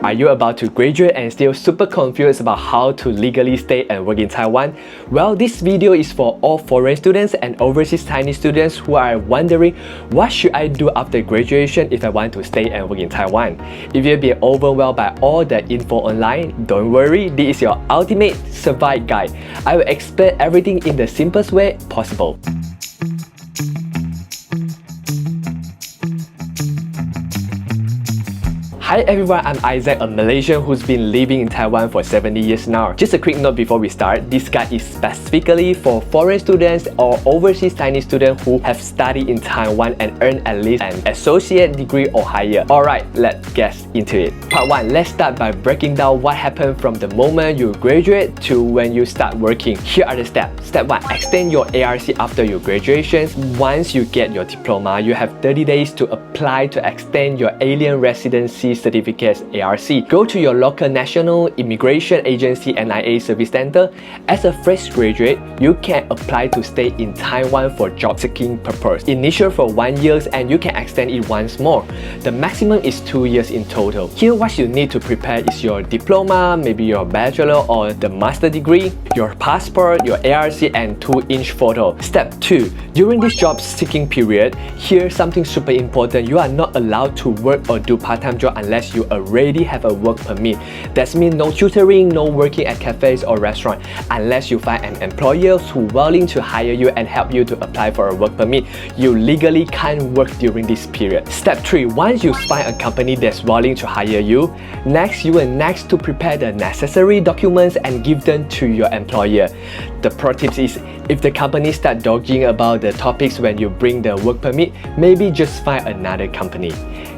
Are you about to graduate and still super confused about how to legally stay and work in Taiwan? Well, this video is for all foreign students and overseas Chinese students who are wondering what should I do after graduation if I want to stay and work in Taiwan. If you've been overwhelmed by all the info online, don't worry, this is your ultimate survival guide. I will explain everything in the simplest way possible. Hi everyone, I'm Isaac, a Malaysian who's been living in Taiwan for 70 years now. Just a quick note before we start, this guide is specifically for foreign students or overseas Chinese students who have studied in Taiwan and earned at least an associate degree or higher. Alright, let's get into it. Part 1, let's start by breaking down what happened from the moment you graduate to when you start working. Here are the steps. Step 1, extend your ARC after your graduation. Once you get your diploma, you have 30 days to apply to extend your alien residency certificates ARC. Go to your local National Immigration Agency NIA service center. As a fresh graduate, you can apply to stay in Taiwan for job seeking purpose. Initial for 1 year and you can extend it once more. The maximum is 2 years in total. Here what you need to prepare is your diploma, maybe your bachelor or the master degree, your passport, your ARC and 2-inch photo. Step 2. During this job seeking period, here's something super important. You are not allowed to work or do part-time job unless you already have a work permit. That means no tutoring, no working at cafes or restaurants. Unless you find an employer who's willing to hire you and help you to apply for a work permit, you legally can't work during this period. Step 3. Once you find a company that's willing to hire you, next you will need to prepare the necessary documents and give them to your employer. The pro tips is, if the company start dodging about the topics when you bring the work permit, maybe just find another company.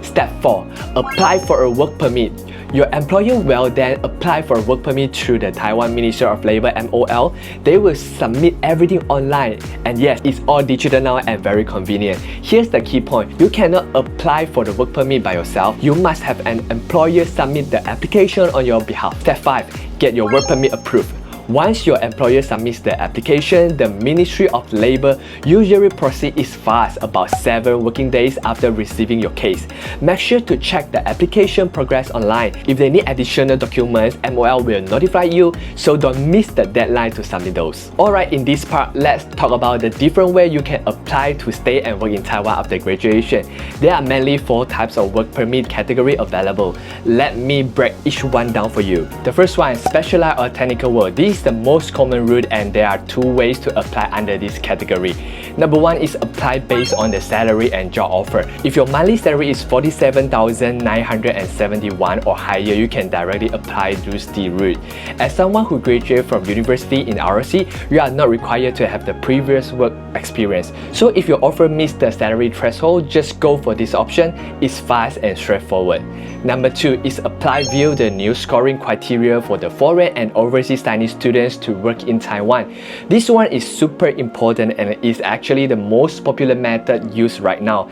Step 4. Apply for a work permit. Your employer will then apply for a work permit through the Taiwan Ministry of Labor (MOL). They will submit everything online, and yes, it's all digital now and very convenient. Here's the key point. You cannot apply for the work permit by yourself. You must have an employer submit the application on your behalf. Step 5. Get your work permit approved. Once your employer submits the application, the Ministry of Labor usually proceeds fast, about 7 working days after receiving your case. Make sure to check the application progress online. If they need additional documents, MOL will notify you, so don't miss the deadline to submit those. Alright, in this part, let's talk about the different way you can apply to stay and work in Taiwan after graduation. There are mainly 4 types of work permit category available. Let me break each one down for you. The first one is specialized or technical work. This is the most common route and there are 2 ways to apply under this category. Number 1 is apply based on the salary and job offer. If your monthly salary is 47,971 or higher, you can directly apply through the route. As someone who graduated from university in ROC, you are not required to have the previous work experience. So if your offer meets the salary threshold, just go for this option. It's fast and straightforward. Number 2 is apply via the new scoring criteria for the foreign and overseas Chinese students to work in Taiwan. This one is super important and is actually the most popular method used right now.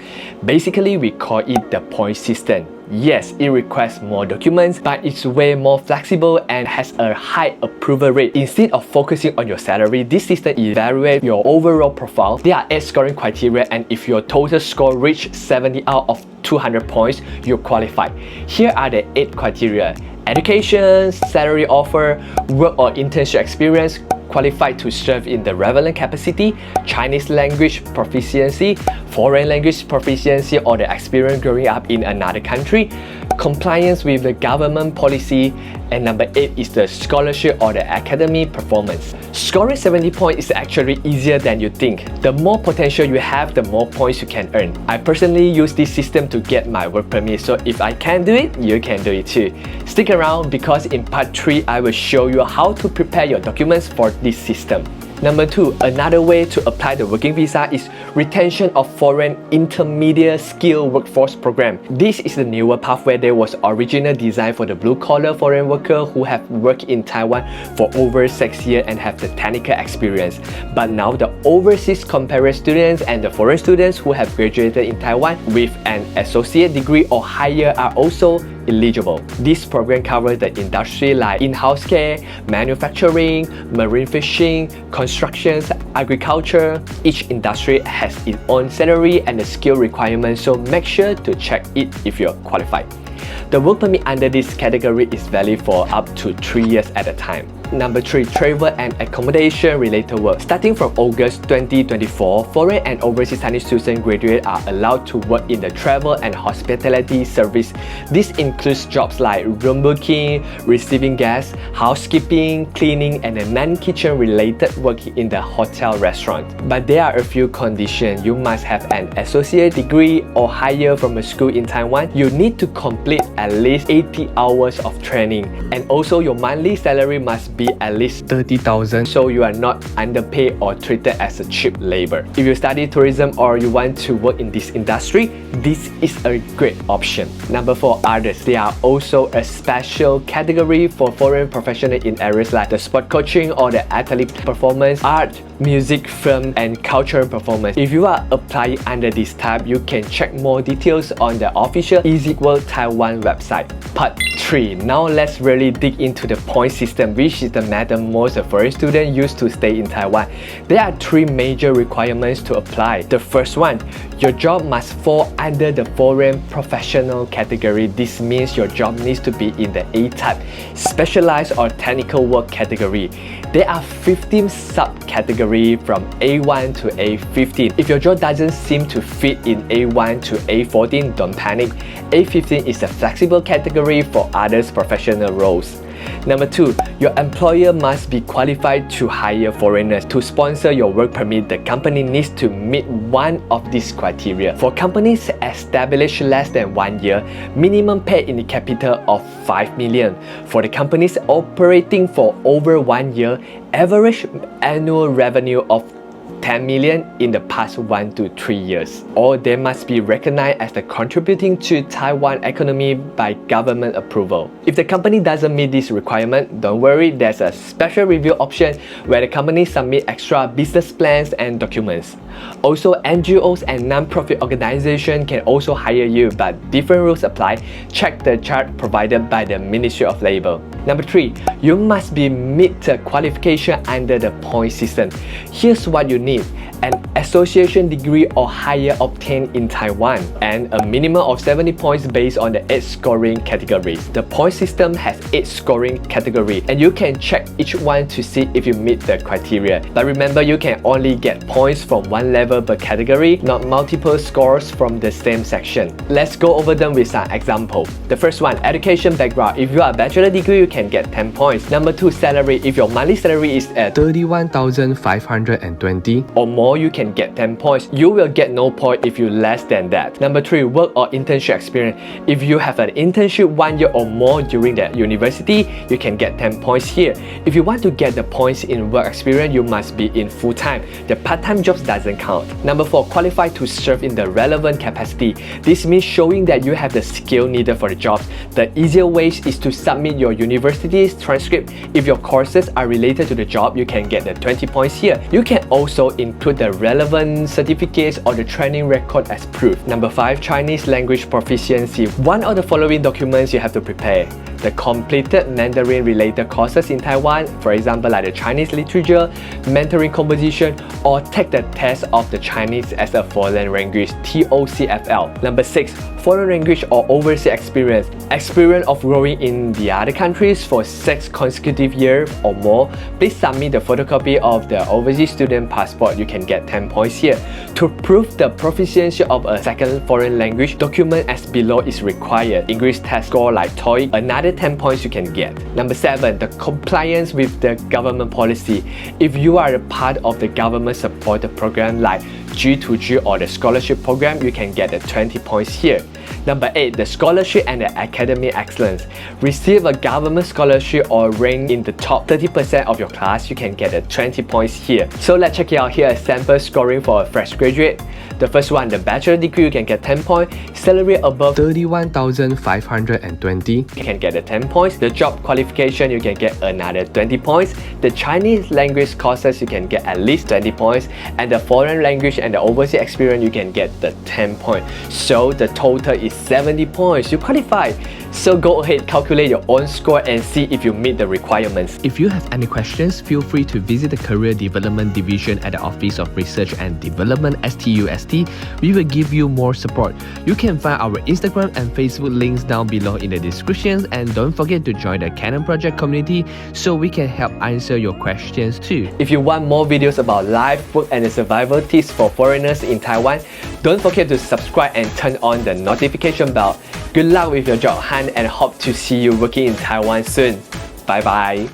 Basically, we call it the point system. Yes, it requires more documents, but it's way more flexible and has a high approval rate. Instead of focusing on your salary, this system evaluates your overall profile. There are 8 scoring criteria, and if your total score reaches 70 out of 200 points, you qualify. Here are the 8 criteria: education, salary offer, work or internship experience, qualified to serve in the relevant capacity, Chinese language proficiency, foreign language proficiency or the experience growing up in another country, compliance with the government policy, and number 8 is the scholarship or the academic performance. Scoring 70 points is actually easier than you think. The more potential you have, the more points you can earn. I personally use this system to get my work permit, so if I can do it, you can do it too. Stick around because in part 3, I will show you how to prepare your documents for this system. Number 2, another way to apply the working visa is retention of foreign intermediate skilled workforce program. This is the newer pathway that was originally designed for the blue-collar foreign worker who have worked in Taiwan for over 6 years and have the technical experience. But now the overseas comparative students and the foreign students who have graduated in Taiwan with an associate degree or higher are also eligible. This program covers the industry like in-house care, manufacturing, marine fishing, construction, agriculture. Each industry has its own salary and the skill requirements, so make sure to check it if you're qualified. The work permit under this category is valid for up to 3 years at a time. Number 3. Travel and accommodation related work. Starting from August 2024, foreign and overseas Chinese student graduates are allowed to work in the travel and hospitality service. This includes jobs like room booking, receiving guests, housekeeping, cleaning, and non-kitchen related work in the hotel restaurant. But there are a few conditions. You must have an associate degree or higher from a school in Taiwan. You need to complete at least 80 hours of training, and also your monthly salary must be at least 30,000, so you are not underpaid or treated as a cheap labor. If you study tourism or you want to work in this industry, this is a great option. Number 4. Others. There are also a special category for foreign professionals in areas like the sport coaching or the athletic performance, art, music, film, and cultural performance. If you are applying under this type, you can check more details on the official Easy Work Taiwan website. Part 3. Now let's really dig into the point system, which is the method most foreign students use to stay in Taiwan. There are 3 major requirements to apply. The first one, your job must fall under the foreign professional category. This means your job needs to be in the A-type, specialized or technical work category. There are 15 subcategories from A1 to A15. If your job doesn't seem to fit in A1 to A14, don't panic. A15 is a flexible category for others professional roles. Number 2, your employer must be qualified to hire foreigners. To sponsor your work permit, the company needs to meet one of these criteria. For companies established less than 1 year, minimum pay in the capital of 5 million. For the companies operating for over 1 year, average annual revenue of 10 million in the past 1 to 3 years. Or they must be recognized as the contributing to Taiwan economy by government approval. If the company doesn't meet this requirement, don't worry, there's a special review option where the company submit extra business plans and documents. Also, NGOs and non-profit organizations can also hire you, but different rules apply. Check the chart provided by the Ministry of Labor. Number 3, you must meet the qualification under the point system. Here's what you need: an association degree or higher obtained in Taiwan, and a minimum of 70 points based on the 8 scoring categories. The point system has 8 scoring categories, and you can check each one to see if you meet the criteria. But remember, you can only get points from one level per category, not multiple scores from the same section. Let's go over them with some examples. The first one, education background. If you are a bachelor degree, you can get 10 points. Number 2, salary. If your monthly salary is at 31,520 or more, you can get 10 points. You will get no point if you less than that. Number 3, work or internship experience. If you have an internship 1 year or more during the university, you can get 10 points here. If you want to get the points in work experience, you must be in full-time. The part-time jobs doesn't count. Number 4, qualified to serve in the relevant capacity. This means showing that you have the skill needed for the job. The easier way is to submit your university's transcript. If your courses are related to the job, you can get the 20 points here. You can also include the relevant certificates or the training record as proof. Number 5, Chinese language proficiency. One of the following documents you have to prepare: the completed Mandarin related courses in Taiwan, for example like the Chinese literature, Mandarin composition, or take the test of the Chinese as a foreign language, TOCFL. Number 6, foreign language or overseas experience. Experience of growing in the other countries for 6 consecutive years or more. Please submit the photocopy of the overseas student passport. You can get 10 points here. To prove the proficiency of a second foreign language, document as below is required. English test score like TOEIC, another 10 points you can get. Number 7, the compliance with the government policy. If you are a part of the government supported program like G2G or the scholarship program, you can get the 20 points here. Number 8, the scholarship and the academic excellence. Receive a government scholarship or rank in the top 30% of your class, you can get the 20 points here. So let's check it out here, a sample scoring for a fresh graduate. The first one, the bachelor degree, you can get 10 points. Salary above 31,520, you can get the 10 points. The job qualification, you can get another 20 points. The Chinese language courses, you can get at least 20 points. And the foreign language and the overseas experience, you can get the 10 points. So the total is 70 points, you qualify. So go ahead, calculate your own score and see if you meet the requirements. If you have any questions, feel free to visit the Career Development Division at the Office of Research and Development STUST. We will give you more support. You can find our Instagram and Facebook links down below in the descriptions, and don't forget to join the Canon Project community so we can help answer your questions too. If you want more videos about life, work and survival tips for foreigners in Taiwan, don't forget to subscribe and turn on the notification bell. Good luck with your job hunt and hope to see you working in Taiwan soon. Bye bye.